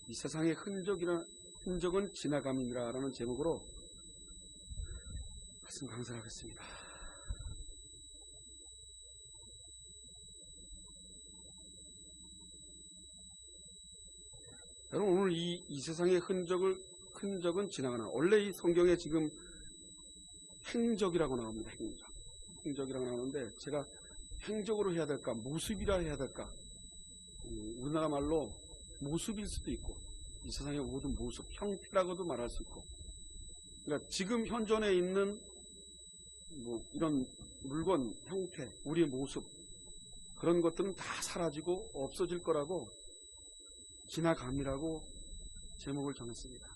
이 세상의 흔적은 지나감이라는 제목으로 말씀 강사를 하겠습니다. 여러분, 오늘 이 세상의 흔적은 지나가나. 원래 이 성경에 지금 행적이라고 나옵니다. 행적이라고 나오는데 제가 행적으로 해야 될까, 모습이라 해야 될까? 우리나라 말로 모습일 수도 있고, 이 세상의 모든 모습, 형태라고도 말할 수 있고, 그러니까 지금 현존에 있는 이런 물건, 형태, 우리의 모습, 그런 것들은 다 사라지고 없어질 거라고 지나감이라고 제목을 정했습니다.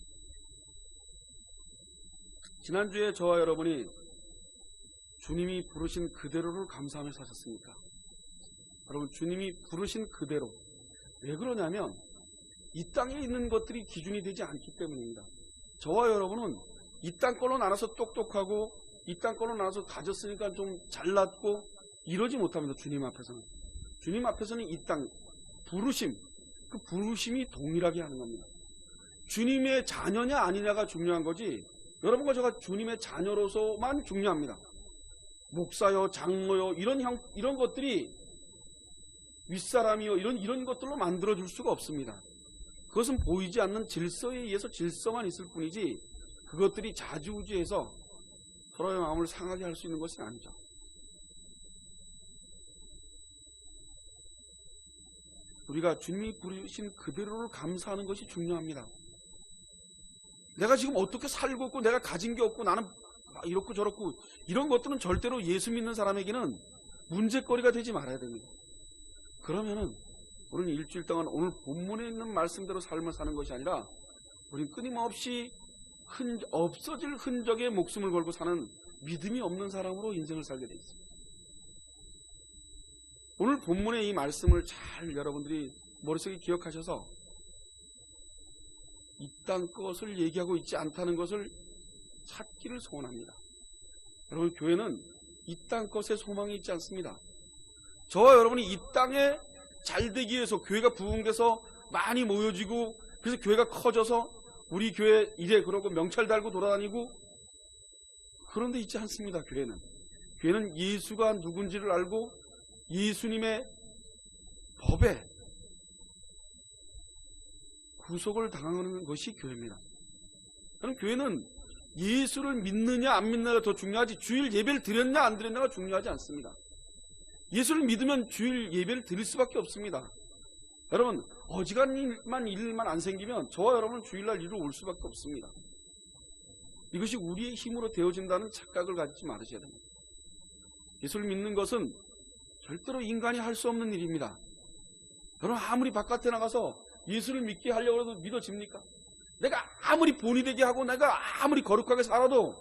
지난주에 저와 여러분이 주님이 부르신 그대로를 감사하며 사셨습니까? 여러분, 주님이 부르신 그대로. 왜 그러냐면 이 땅에 있는 것들이 기준이 되지 않기 때문입니다. 저와 여러분은 이 땅 걸로 나눠서 똑똑하고 이 땅 걸로 나눠서 가졌으니까 좀 잘났고 이러지 못합니다. 주님 앞에서는. 주님 앞에서는 이 땅 부르심, 그 부르심이 동일하게 하는 겁니다. 주님의 자녀냐 아니냐가 중요한 거지, 여러분과 제가 주님의 자녀로서만 중요합니다. 목사요, 장로요, 이런 것들이 윗사람이요, 이런 것들로 만들어줄 수가 없습니다. 그것은 보이지 않는 질서에 의해서 질서만 있을 뿐이지, 그것들이 좌지우지해서 서로의 마음을 상하게 할 수 있는 것은 아니죠. 우리가 주님이 부르신 그대로를 감사하는 것이 중요합니다. 내가 지금 어떻게 살고 있고 내가 가진 게 없고 나는 이렇고 저렇고 이런 것들은 절대로 예수 믿는 사람에게는 문제거리가 되지 말아야 됩니다. 그러면은 우리는 일주일 동안 오늘 본문에 있는 말씀대로 삶을 사는 것이 아니라 우리는 끊임없이 없어질 흔적에 목숨을 걸고 사는 믿음이 없는 사람으로 인생을 살게 되어 있습니다. 오늘 본문의 이 말씀을 잘 여러분들이 머릿속에 기억하셔서 이 땅 것을 얘기하고 있지 않다는 것을 찾기를 소원합니다. 여러분, 교회는 이 땅 것에 소망이 있지 않습니다. 저와 여러분이 이 땅에 잘 되기 위해서 교회가 부흥돼서 많이 모여지고 그래서 교회가 커져서 우리 교회 이래 그러고 명찰 달고 돌아다니고 그런 데 있지 않습니다. 교회는 예수가 누군지를 알고 예수님의 법에 구속을 당하는 것이 교회입니다. 그럼 교회는 예수를 믿느냐 안 믿느냐가 더 중요하지 주일 예배를 드렸냐 안 드렸냐가 중요하지 않습니다. 예수를 믿으면 주일 예배를 드릴 수밖에 없습니다. 여러분, 어지간한 일만 안 생기면 저와 여러분은 주일날 일로 올 수밖에 없습니다. 이것이 우리의 힘으로 되어진다는 착각을 가지지 말으셔야 됩니다. 예수를 믿는 것은 절대로 인간이 할 수 없는 일입니다. 여러분, 아무리 바깥에 나가서 예수를 믿게 하려고 해도 믿어집니까? 내가 아무리 본이 되게 하고 내가 아무리 거룩하게 살아도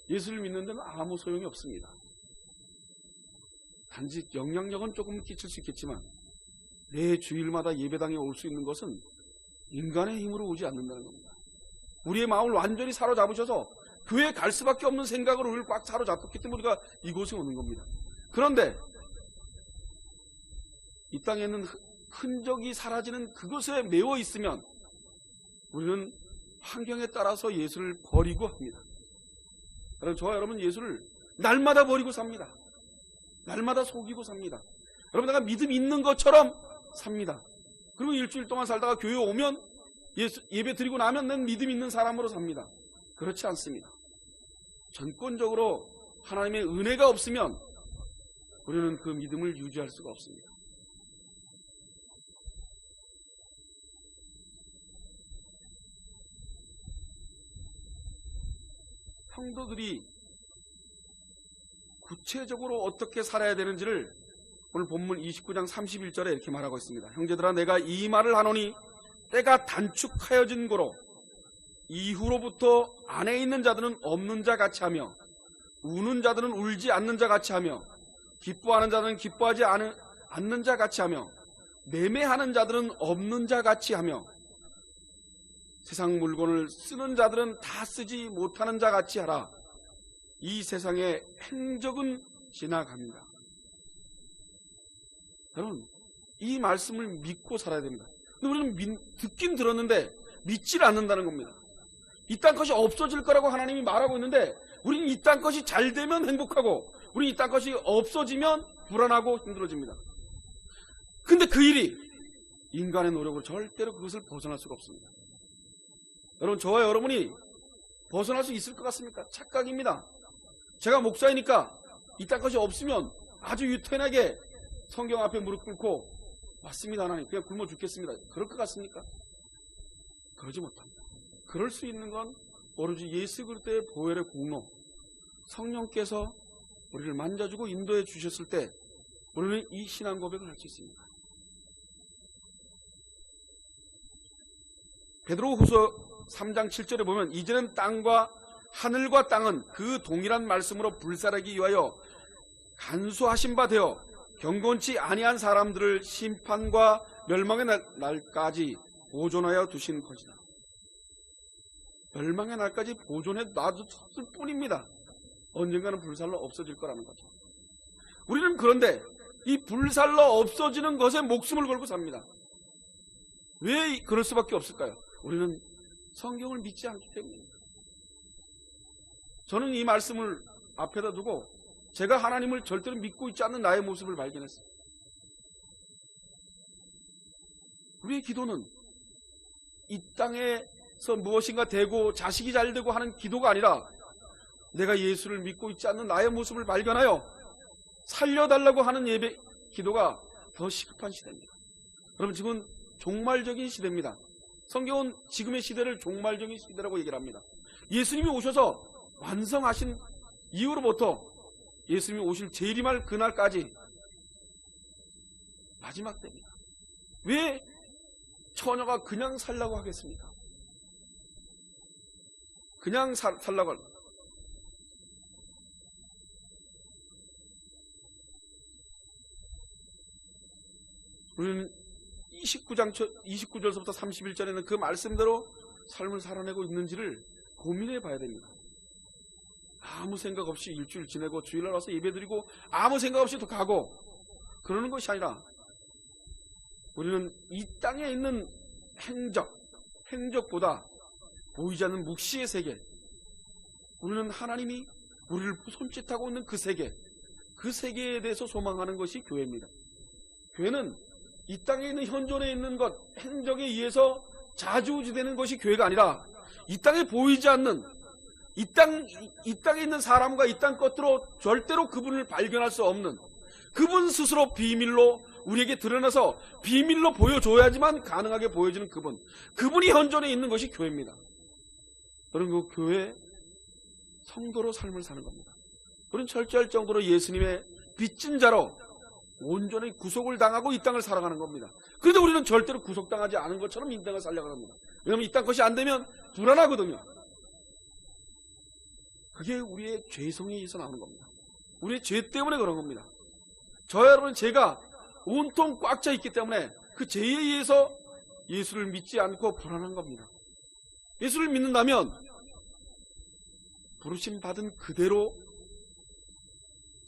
예수를 믿는 데는 아무 소용이 없습니다. 단지 영향력은 조금 끼칠 수 있겠지만 매 주일마다 예배당에 올 수 있는 것은 인간의 힘으로 오지 않는다는 겁니다. 우리의 마음을 완전히 사로잡으셔서 교회에 갈 수밖에 없는 생각으로 우리를 꽉 사로잡았기 때문에 우리가 이곳에 오는 겁니다. 그런데 이 땅에는 흔적이 사라지는 그것에 매여 있으면 우리는 환경에 따라서 예수를 버리고 합니다. 저와 여러분 예수를 날마다 버리고 삽니다. 날마다 속이고 삽니다. 여러분, 내가 믿음 있는 것처럼 삽니다. 그리고 일주일 동안 살다가 교회에 오면 예배 드리고 나면 난 믿음 있는 사람으로 삽니다. 그렇지 않습니다. 전권적으로 하나님의 은혜가 없으면 우리는 그 믿음을 유지할 수가 없습니다. 성도들이 구체적으로 어떻게 살아야 되는지를 오늘 본문 29장 31절에 이렇게 말하고 있습니다. 형제들아, 내가 이 말을 하노니 때가 단축하여진 거로 이후로부터 안에 있는 자들은 없는 자 같이 하며 우는 자들은 울지 않는 자 같이 하며 기뻐하는 자들은 기뻐하지 않는 자 같이 하며 매매하는 자들은 없는 자 같이 하며 세상 물건을 쓰는 자들은 다 쓰지 못하는 자 같이 하라. 이 세상의 행적은 지나갑니다. 여러분, 이 말씀을 믿고 살아야 됩니다. 근데 우리는 듣긴 들었는데 믿질 않는다는 겁니다. 이 땅 것이 없어질 거라고 하나님이 말하고 있는데 우리는 이 땅 것이 잘 되면 행복하고 우리는 이 땅 것이 없어지면 불안하고 힘들어집니다. 근데 그 일이 인간의 노력으로 절대로 그것을 벗어날 수가 없습니다. 여러분, 저와 여러분이 벗어날 수 있을 것 같습니까? 착각입니다. 제가 목사이니까 이 땅 것이 없으면 아주 유태하게 성경 앞에 무릎 꿇고 맞습니다 하나님, 그냥 굶어 죽겠습니다. 그럴 것 같습니까? 그러지 못합니다. 그럴 수 있는 건 오로지 예수 그리스도의 보혈의 공로, 성령께서 우리를 만져주고 인도해 주셨을 때 우리는 이 신앙 고백을 할 수 있습니다. 베드로후서 3장 7절에 보면 이제는 하늘과 땅은 그 동일한 말씀으로 불살하기 위하여 간수하신 바 되어 경건치 아니한 사람들을 심판과 멸망의 날까지 보존하여 두신 것이다. 멸망의 날까지 보존해 놔뒀을 뿐입니다. 언젠가는 불살로 없어질 거라는 거죠. 우리는 그런데 이 불살로 없어지는 것에 목숨을 걸고 삽니다. 왜 그럴 수밖에 없을까요? 우리는 성경을 믿지 않기 때문입니다. 저는 이 말씀을 앞에다 두고 제가 하나님을 절대로 믿고 있지 않는 나의 모습을 발견했어요. 우리의 기도는 이 땅에서 무엇인가 되고 자식이 잘 되고 하는 기도가 아니라 내가 예수를 믿고 있지 않는 나의 모습을 발견하여 살려달라고 하는 예배 기도가 더 시급한 시대입니다. 여러분, 지금은 종말적인 시대입니다. 성경은 지금의 시대를 종말적인 시대라고 얘기를 합니다. 예수님이 오셔서 완성하신 이후로부터 예수님이 오실 재림할 그날까지 마지막 때입니다. 왜 처녀가 그냥 살라고 하겠습니까? 그냥 살라고 합니다. 우리는 29절서부터 31절에는 그 말씀대로 삶을 살아내고 있는지를 고민해 봐야 됩니다. 아무 생각 없이 일주일 지내고 주일날 와서 예배드리고 아무 생각 없이 또 가고 그러는 것이 아니라 우리는 이 땅에 있는 행적보다 보이지 않는 묵시의 세계, 우리는 하나님이 우리를 손짓하고 있는 그 세계에 대해서 소망하는 것이 교회입니다. 교회는 이 땅에 있는 현존에 있는 것, 행적에 의해서 좌지우지되는 것이 교회가 아니라 이 땅에 보이지 않는 이 땅에 있는 사람과 이 땅 것들로 절대로 그분을 발견할 수 없는 그분 스스로 비밀로 우리에게 드러나서 비밀로 보여줘야지만 가능하게 보여지는 그분이 현존에 있는 것이 교회입니다. 그런 그 교회 성도로 삶을 사는 겁니다. 우리는 철저할 정도로 예수님의 빚진 자로 온전히 구속을 당하고 이 땅을 살아가는 겁니다. 그런데 우리는 절대로 구속당하지 않은 것처럼 이 땅을 살려고 합니다. 왜냐하면 이 땅 것이 안 되면 불안하거든요. 그게 우리의 죄성에 의해서 나오는 겁니다. 우리의 죄 때문에 그런 겁니다. 저와 여러분, 제가 온통 꽉 차 있기 때문에 그 죄에 의해서 예수를 믿지 않고 불안한 겁니다. 예수를 믿는다면 부르심 받은 그대로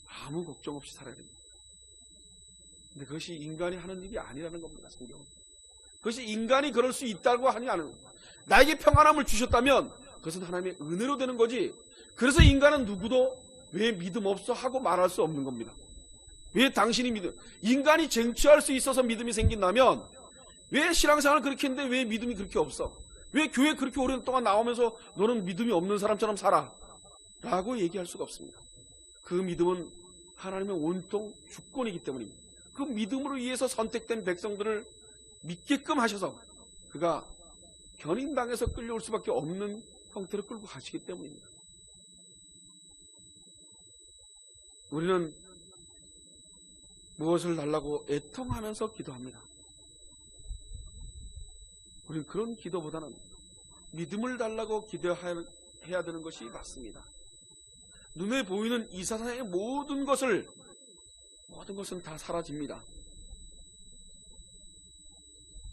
아무 걱정 없이 살아야 됩니다. 근데 그것이 인간이 하는 일이 아니라는 겁니다. 성경은. 그것이 인간이 그럴 수 있다고 하니 않은 겁니다. 나에게 평안함을 주셨다면 그것은 하나님의 은혜로 되는 거지. 그래서 인간은 누구도 왜 믿음 없어 하고 말할 수 없는 겁니다. 왜 당신이 인간이 쟁취할 수 있어서 믿음이 생긴다면 왜 신앙생활을 그렇게 했는데 왜 믿음이 그렇게 없어? 왜 교회 그렇게 오랫동안 나오면서 너는 믿음이 없는 사람처럼 살아? 라고 얘기할 수가 없습니다. 그 믿음은 하나님의 온통 주권이기 때문입니다. 그 믿음으로 인해서 선택된 백성들을 믿게끔 하셔서 그가 견인당해서 끌려올 수밖에 없는 형태로 끌고 가시기 때문입니다. 우리는 무엇을 달라고 애통하면서 기도합니다. 우리는 그런 기도보다는 믿음을 달라고 기도해야 되는 것이 맞습니다. 눈에 보이는 이 세상의 모든 것은 다 사라집니다.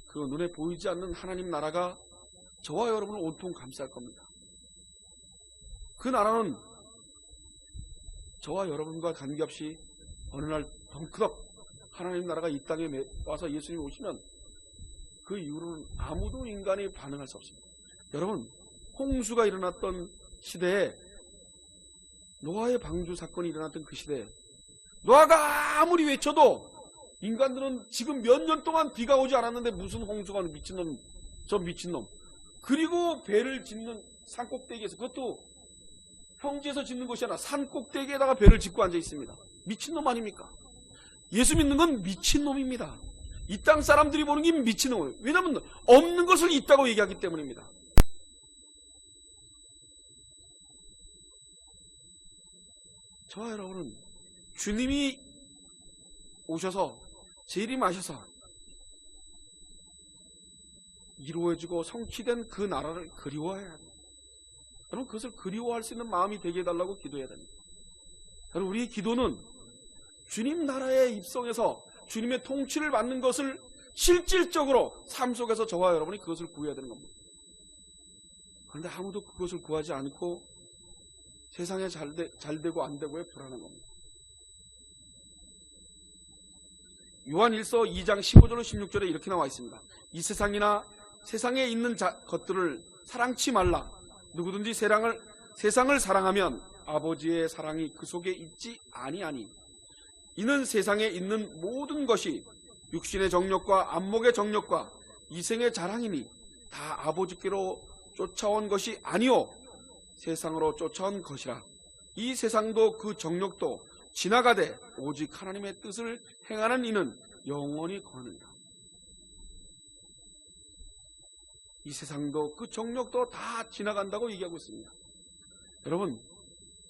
그 눈에 보이지 않는 하나님 나라가 저와 여러분을 온통 감쌀 겁니다. 그 나라는 저와 여러분과 관계없이 어느 날 덩크덕 하나님 나라가 이 땅에 와서 예수님이 오시면 그 이후로는 아무도 인간이 반응할 수 없습니다. 여러분, 홍수가 일어났던 시대에, 노아의 방주 사건이 일어났던 그 시대에 노아가 아무리 외쳐도 인간들은 지금 몇 년 동안 비가 오지 않았는데 무슨 홍수가 오는, 미친놈, 저 미친놈. 그리고 배를 짓는 산꼭대기에서, 그것도 평지에서 짓는 것이 아니라 산꼭대기에다가 배를 짓고 앉아 있습니다. 미친놈 아닙니까? 예수 믿는 건 미친놈입니다. 이 땅 사람들이 보는 게 미친놈이에요. 왜냐하면 없는 것을 있다고 얘기하기 때문입니다. 저와 여러분은 주님이 오셔서 재림하셔서 이루어지고 성취된 그 나라를 그리워해야 합니다. 여러분, 그것을 그리워할 수 있는 마음이 되게 해달라고 기도해야 됩니다. 여러분, 우리의 기도는 주님 나라에 입성해서 주님의 통치를 받는 것을 실질적으로 삶 속에서 저와 여러분이 그것을 구해야 되는 겁니다. 그런데 아무도 그것을 구하지 않고 세상에 잘 되고 안 되고에 불안한 겁니다. 요한 1서 2장 15절로 16절에 이렇게 나와 있습니다. 이 세상이나 세상에 있는 것들을 사랑치 말라. 누구든지 세상을 사랑하면 아버지의 사랑이 그 속에 있지 아니하니. 이는 세상에 있는 모든 것이 육신의 정욕과 안목의 정욕과 이생의 자랑이니 다 아버지께로 쫓아온 것이 아니오 세상으로 쫓아온 것이라. 이 세상도 그 정욕도 지나가되 오직 하나님의 뜻을 행하는 이는 영원히 거하느니라. 이 세상도 그 정욕도 다 지나간다고 얘기하고 있습니다. 여러분,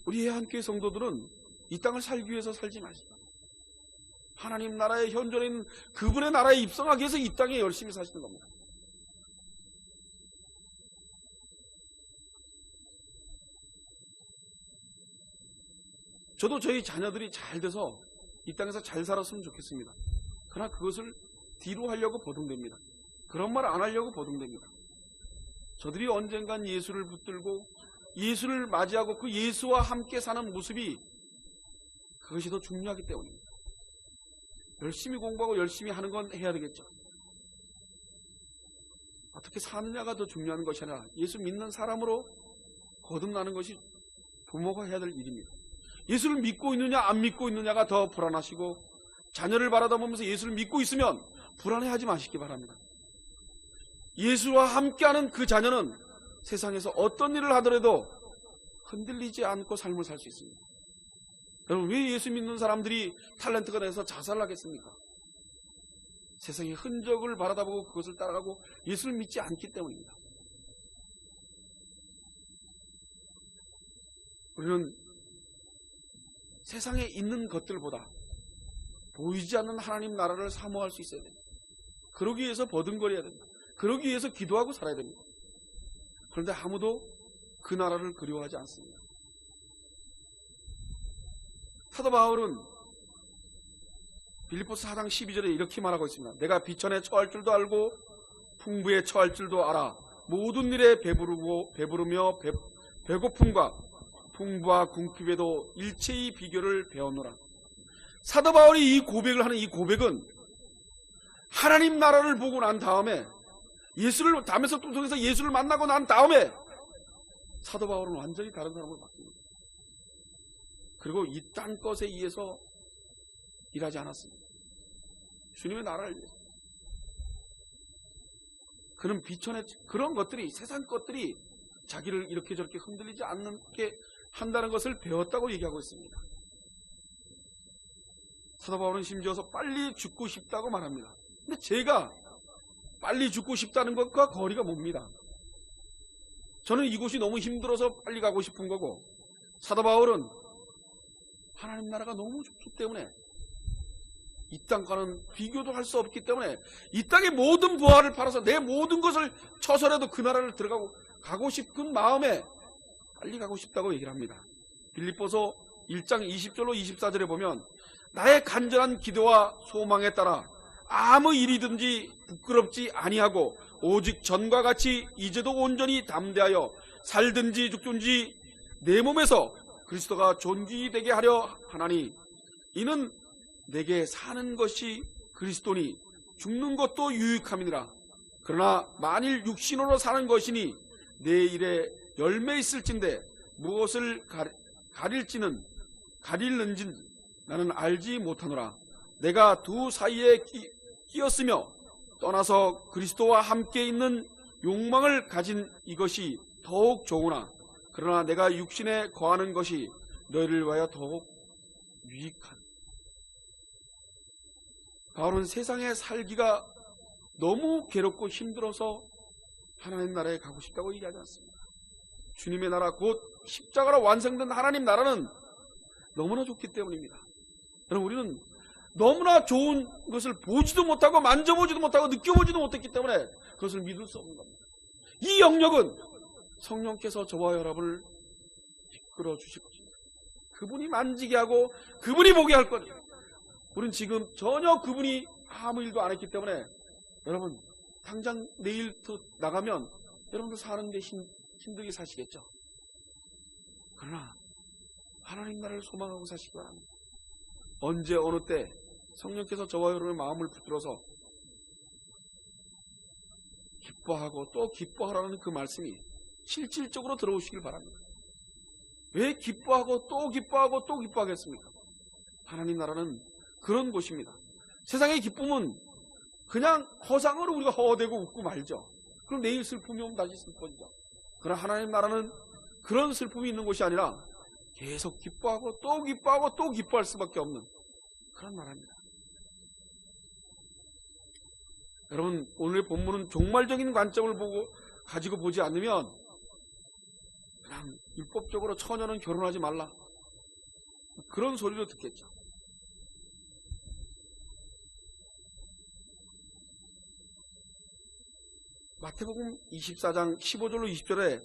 우리 함께 성도들은 이 땅을 살기 위해서 살지 마십시오. 하나님 나라의 현존에 있는 그분의 나라에 입성하기 위해서 이 땅에 열심히 사시는 겁니다. 저도 저희 자녀들이 잘 돼서 이 땅에서 잘 살았으면 좋겠습니다. 그러나 그것을 뒤로 하려고 보동됩니다. 그런 말 안 하려고 보동됩니다. 저들이 언젠간 예수를 붙들고 예수를 맞이하고 그 예수와 함께 사는 모습이 그것이 더 중요하기 때문입니다. 열심히 공부하고 열심히 하는 건 해야 되겠죠. 어떻게 사느냐가 더 중요한 것이 아니라 예수 믿는 사람으로 거듭나는 것이 부모가 해야 될 일입니다. 예수를 믿고 있느냐 안 믿고 있느냐가 더 불안하시고 자녀를 바라다보면서 예수를 믿고 있으면 불안해하지 마시기 바랍니다. 예수와 함께하는 그 자녀는 세상에서 어떤 일을 하더라도 흔들리지 않고 삶을 살 수 있습니다. 여러분, 왜 예수 믿는 사람들이 탤런트가 돼서 자살을 하겠습니까? 세상의 흔적을 바라다보고 그것을 따라가고 예수를 믿지 않기 때문입니다. 우리는 세상에 있는 것들보다 보이지 않는 하나님 나라를 사모할 수 있어야 됩니다. 그러기 위해서 버둥거려야 됩니다. 그러기 위해서 기도하고 살아야 됩니다. 그런데 아무도 그 나라를 그리워하지 않습니다. 사도 바울은 빌립보서 4장 12절에 이렇게 말하고 있습니다. 내가 비천에 처할 줄도 알고 풍부에 처할 줄도 알아. 모든 일에 배부르며 배고픔과 풍부와 궁핍에도 일체의 비결을 배웠노라. 사도 바울이 이 고백을 하는 이 고백은 하나님 나라를 보고 난 다음에 예수를 담에서 통해서 예수를 만나고 난 다음에 사도 바울은 완전히 다른 사람으로 바뀝니다. 그리고 이 땅 것에 의해서 일하지 않았습니다. 주님의 나라를 위해서. 그는 비천의 그런 것들이, 세상 것들이 자기를 이렇게 저렇게 흔들리지 않게 한다는 것을 배웠다고 얘기하고 있습니다. 사도 바울은 심지어서 빨리 죽고 싶다고 말합니다. 근데 제가 빨리 죽고 싶다는 것과 거리가 멉니다. 저는 이곳이 너무 힘들어서 빨리 가고 싶은 거고, 사도 바울은 하나님 나라가 너무 좋기 때문에, 이 땅과는 비교도 할 수 없기 때문에 이 땅의 모든 부하를 팔아서 내 모든 것을 쳐서라도 그 나라를 가고 싶은 마음에 빨리 가고 싶다고 얘기를 합니다. 빌립보서 1장 20절로 24절에 보면 나의 간절한 기도와 소망에 따라 아무 일이든지 부끄럽지 아니하고 오직 전과 같이 이제도 온전히 담대하여 살든지 죽든지 내 몸에서 그리스도가 존귀되게 하려 하나니 이는 내게 사는 것이 그리스도니 죽는 것도 유익함이니라. 그러나 만일 육신으로 사는 것이니 내 일에 열매 있을진데 무엇을 가릴는지 나는 알지 못하노라. 내가 두 사이에 끼었으며 떠나서 그리스도와 함께 있는 욕망을 가진 이것이 더욱 좋으나 그러나 내가 육신에 거하는 것이 너희를 위하여 더욱 유익한. 바울은 세상에 살기가 너무 괴롭고 힘들어서 하나님 나라에 가고 싶다고 얘기하지 않습니다. 주님의 나라, 곧 십자가로 완성된 하나님 나라는 너무나 좋기 때문입니다. 여러분, 우리는 너무나 좋은 것을 보지도 못하고 만져보지도 못하고 느껴보지도 못했기 때문에 그것을 믿을 수 없는 겁니다. 이 영역은 성령께서 저와 여러분을 이끌어 주실 것입니다. 그분이 만지게 하고 그분이 보게 할 거예요. 우리는 지금 전혀 그분이 아무 일도 안 했기 때문에 여러분 당장 내일부터 나가면 여러분들 사는데 힘들게 사시겠죠. 그러나 하나님 나라를 소망하고 사시기 바랍니다. 언제 어느 때 성령께서 저와 여러분의 마음을 붙들어서 기뻐하고 또 기뻐하라는 그 말씀이 실질적으로 들어오시길 바랍니다. 왜 기뻐하고 또 기뻐하고 또 기뻐하겠습니까? 하나님 나라는 그런 곳입니다. 세상의 기쁨은 그냥 허상으로 우리가 허대고 웃고 말죠. 그럼 내일 슬픔이 오면 다시 슬퍼지죠. 그러나 하나님 나라는 그런 슬픔이 있는 곳이 아니라 계속 기뻐하고 또 기뻐하고 또 기뻐할 수밖에 없는 그런 나라입니다. 여러분, 오늘의 본문은 종말적인 관점을 가지고 보지 않으면 그냥 율법적으로 처녀는 결혼하지 말라 그런 소리로 듣겠죠. 마태복음 24장 15절로 20절에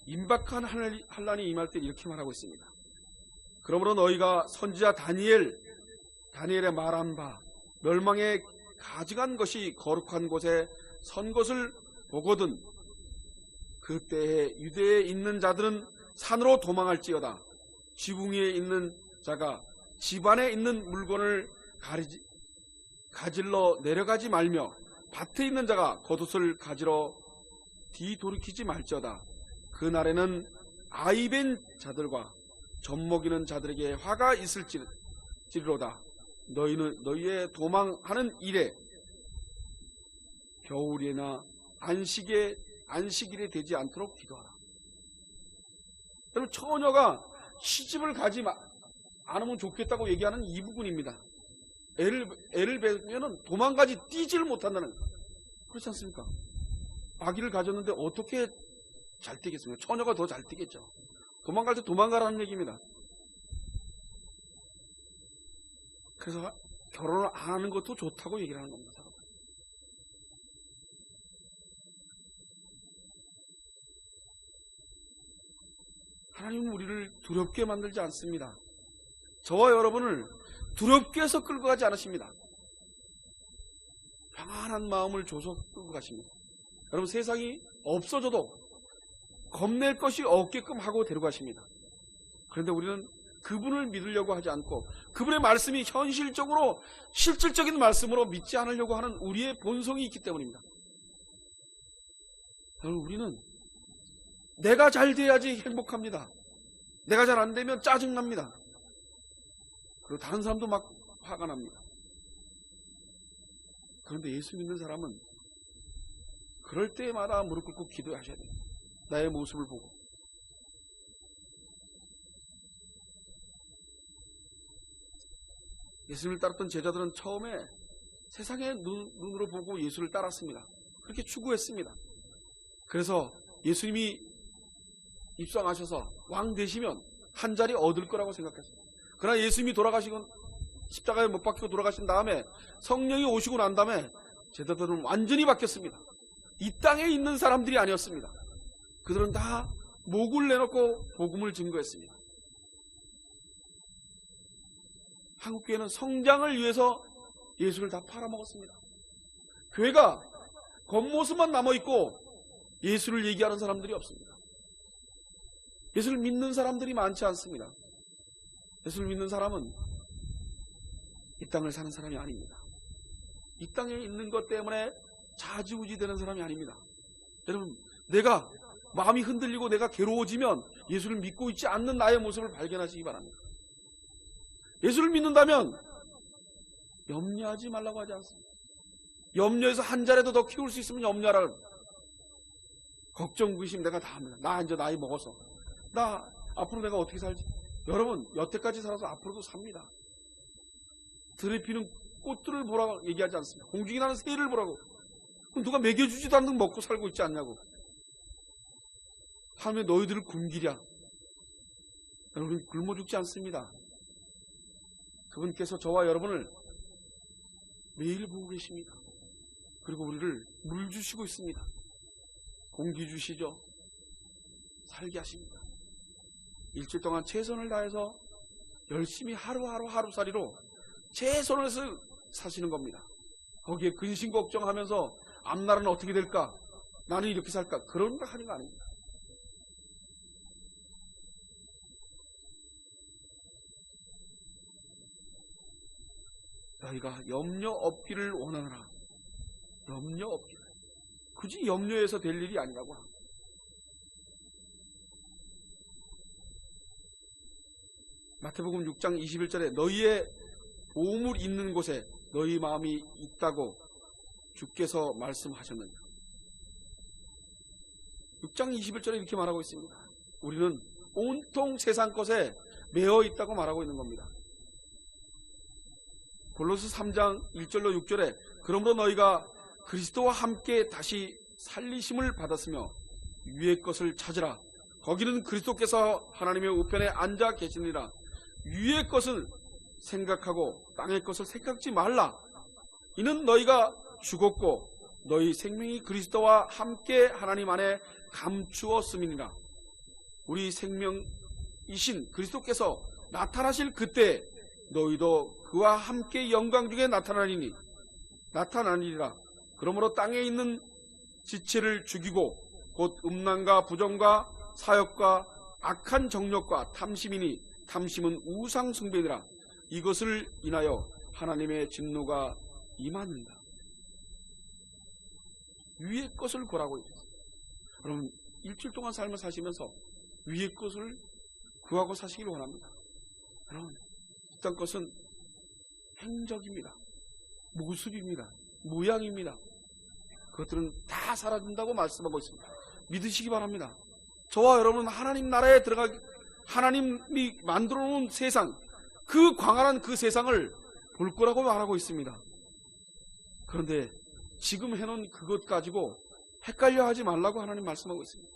임박한 환난이 임할 때 이렇게 말하고 있습니다. 그러므로 너희가 선지자 다니엘의 말한 바 멸망에 가증한 것이 거룩한 곳에 선 것을 보거든 그때에 유대에 있는 자들은 산으로 도망할지어다. 지붕 위에 있는 자가 집 안에 있는 물건을 가질러 내려가지 말며 밭에 있는 자가 겉옷을 가지러 뒤돌이키지 말지어다. 그날에는 아이벤 자들과 젖먹이는 자들에게 화가 있을지로다. 너희의 도망하는 일에 겨울이나 안식일에 되지 않도록 기도하라. 여러분, 처녀가 시집을 가지 않으면 좋겠다고 얘기하는 이 부분입니다. 애를 배우면 도망가지 뛰지를 못한다는, 그렇지 않습니까? 아기를 가졌는데 어떻게 잘 뛰겠습니까? 처녀가 더 잘 뛰겠죠. 도망갈 때 도망가라는 얘기입니다. 그래서 결혼을 안 하는 것도 좋다고 얘기를 하는 겁니다. 하나님은 우리를 두렵게 만들지 않습니다. 저와 여러분을 두렵게 해서 끌고 가지 않으십니다. 평안한 마음을 줘서 끌고 가십니다. 여러분, 세상이 없어져도 겁낼 것이 없게끔 하고 데려가십니다. 그런데 우리는 그분을 믿으려고 하지 않고 그분의 말씀이 현실적으로 실질적인 말씀으로 믿지 않으려고 하는 우리의 본성이 있기 때문입니다. 여러분, 우리는 내가 잘 돼야지 행복합니다. 내가 잘 안 되면 짜증납니다. 그리고 다른 사람도 막 화가 납니다. 그런데 예수 믿는 사람은 그럴 때마다 무릎 꿇고 기도하셔야 돼요. 나의 모습을 보고. 예수님을 따랐던 제자들은 처음에 세상의 눈으로 보고 예수를 따랐습니다. 그렇게 추구했습니다. 그래서 예수님이 입성하셔서 왕 되시면 한 자리 얻을 거라고 생각했습니다. 그러나 예수님이 돌아가시고 십자가에 못 박히고 돌아가신 다음에 성령이 오시고 난 다음에 제자들은 완전히 바뀌었습니다. 이 땅에 있는 사람들이 아니었습니다. 그들은 다 목을 내놓고 복음을 증거했습니다. 한국교회는 성장을 위해서 예수를 다 팔아먹었습니다. 교회가 겉모습만 남아있고 예수를 얘기하는 사람들이 없습니다. 예수를 믿는 사람들이 많지 않습니다. 예수를 믿는 사람은 이 땅을 사는 사람이 아닙니다. 이 땅에 있는 것 때문에 좌지우지 되는 사람이 아닙니다. 여러분, 내가 마음이 흔들리고 내가 괴로워지면 예수를 믿고 있지 않는 나의 모습을 발견하시기 바랍니다. 예수를 믿는다면 염려하지 말라고 하지 않습니다. 염려해서 한 자리라도 더 키울 수 있으면 염려하라. 걱정, 의심 내가 다 합니다. 나 이제 나이 먹어서 나 앞으로 내가 어떻게 살지? 여러분, 여태까지 살아서 앞으로도 삽니다. 들에 피는 꽃들을 보라고 얘기하지 않습니다. 공중에 나는 새를 보라고. 그럼 누가 먹여주지도 않는 먹고 살고 있지 않냐고. 하며 너희들을 굶기랴. 여러분, 굶어 죽지 않습니다. 그분께서 저와 여러분을 매일 보고 계십니다. 그리고 우리를 물 주시고 있습니다. 공기 주시죠. 살게 하십니다. 일주일 동안 최선을 다해서 열심히 하루살이로 최선을 해서 사시는 겁니다. 거기에 근심 걱정하면서 앞날은 어떻게 될까? 나는 이렇게 살까? 그런 거 하는 거 아닙니다. 너희가 염려 없기를 원하노라. 염려 없기를. 굳이 염려해서 될 일이 아니라고 합니다. 마태복음 6장 21절에 너희의 보물 있는 곳에 너희 마음이 있다고 주께서 말씀하셨느냐. 6장 21절에 이렇게 말하고 있습니다. 우리는 온통 세상 것에 매어 있다고 말하고 있는 겁니다. 골로새 3장 1절로 6절에 그러므로 너희가 그리스도와 함께 다시 살리심을 받았으며 위의 것을 찾으라. 거기는 그리스도께서 하나님의 우편에 앉아 계시니라. 위의 것을 생각하고 땅의 것을 생각지 말라. 이는 너희가 죽었고 너희 생명이 그리스도와 함께 하나님 안에 감추었음이니라. 우리 생명이신 그리스도께서 나타나실 그때 너희도 그와 함께 영광 중에 나타나리니라. 그러므로 땅에 있는 지체를 죽이고 곧 음란과 부정과 사욕과 악한 정욕과 탐심이니 탐심은 우상 숭배니라. 이것을 인하여 하나님의 진노가 임하는다. 위의 것을 구하라고 했습니다. 여러분, 일주일 동안 삶을 사시면서 위의 것을 구하고 사시길 원합니다. 여러분, 어떤 것은 행적입니다. 모습입니다. 모양입니다. 그것들은 다 사라진다고 말씀하고 있습니다. 믿으시기 바랍니다. 저와 여러분은 하나님 나라에 하나님이 만들어 놓은 세상, 그 광활한 그 세상을 볼 거라고 말하고 있습니다. 그런데 지금 해놓은 그것 가지고 헷갈려 하지 말라고 하나님 말씀하고 있습니다.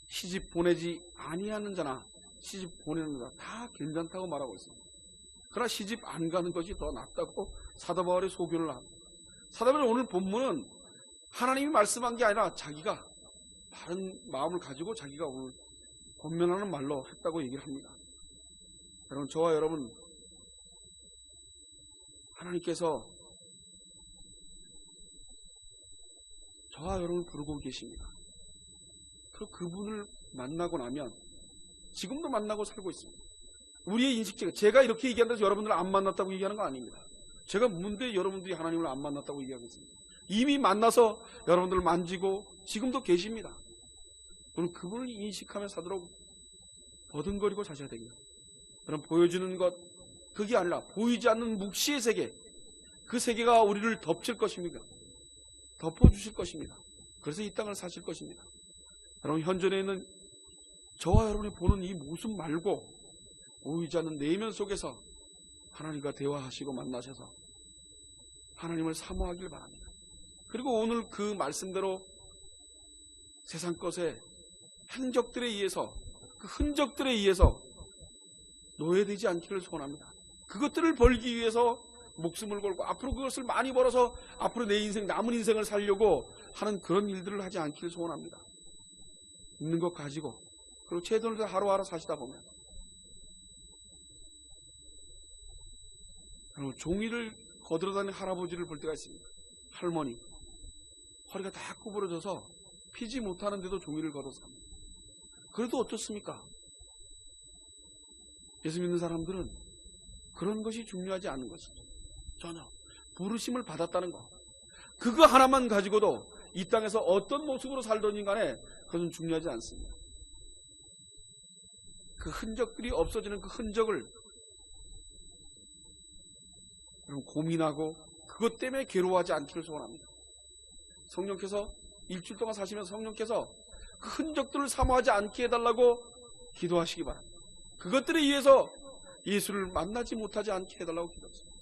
시집 보내지 아니하는 자나 시집 보내는 자 다 괜찮다고 말하고 있습니다. 그러나 시집 안 가는 것이 더 낫다고 사도 바울이 소견을 합니다. 사도 바울의 오늘 본문은 하나님이 말씀한 게 아니라 자기가 바른 마음을 가지고 자기가 오늘 권면하는 말로 했다고 얘기를 합니다. 여러분, 저와 여러분, 하나님께서 저와 여러분을 부르고 계십니다. 그리고 그분을 만나고 나면 지금도 만나고 살고 있습니다. 우리의 인식체가, 제가 이렇게 얘기한다고 해서 여러분들을 안 만났다고 얘기하는 거 아닙니다. 제가 뭔데 여러분들이 하나님을 안 만났다고 얘기하겠습니다. 이미 만나서 여러분들을 만지고 지금도 계십니다. 오늘 그분을 인식하며 사도록 버둥거리고 사셔야 됩니다. 여러분, 보여주는 것, 그게 아니라 보이지 않는 묵시의 세계, 그 세계가 우리를 덮칠 것입니다. 덮어주실 것입니다. 그래서 이 땅을 사실 것입니다. 여러분, 현존에 있는 저와 여러분이 보는 이 모습 말고 보이지 않는 내면 속에서 하나님과 대화하시고 만나셔서 하나님을 사모하길 바랍니다. 그리고 오늘 그 말씀대로 세상 것에 행적들에 의해서, 그 흔적들에 의해서 노예되지 않기를 소원합니다. 그것들을 벌기 위해서 목숨을 걸고 앞으로 그것을 많이 벌어서 앞으로 내 인생, 남은 인생을 살려고 하는 그런 일들을 하지 않기를 소원합니다. 있는 것 가지고, 그리고 최선을 하루하루 사시다 보면 종이를 거들어다니는 할아버지를 볼 때가 있습니다. 할머니 허리가 다 구부러져서 피지 못하는데도 종이를 걷어서 합니다. 그래도 어떻습니까? 예수 믿는 사람들은 그런 것이 중요하지 않은 것이죠. 전혀. 부르심을 받았다는 것. 그거 하나만 가지고도 이 땅에서 어떤 모습으로 살든지 간에 그것은 중요하지 않습니다. 그 흔적들이 없어지는 그 흔적을 고민하고 그것 때문에 괴로워하지 않기를 소원합니다. 성령께서 일주일 동안 사시면서 성령께서 그 흔적들을 사모하지 않게 해달라고 기도하시기 바랍니다. 그것들에 의해서 예수를 만나지 못하지 않게 해달라고 기도하십니다.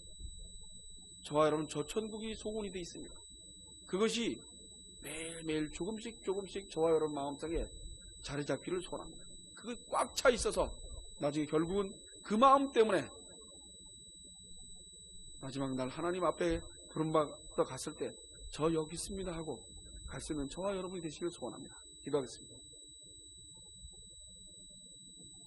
저와 여러분 저 천국이 소원이 되어 있습니다. 그것이 매일매일 조금씩 저와 여러분 마음속에 자리 잡기를 소원합니다. 그게 꽉 차 있어서 나중에 결국은 그 마음 때문에 마지막 날 하나님 앞에 부름받아 갔을 때 저 여기 있습니다 하고 갈 수 있는 저와 여러분이 되시길 소원합니다. 기도하겠습니다.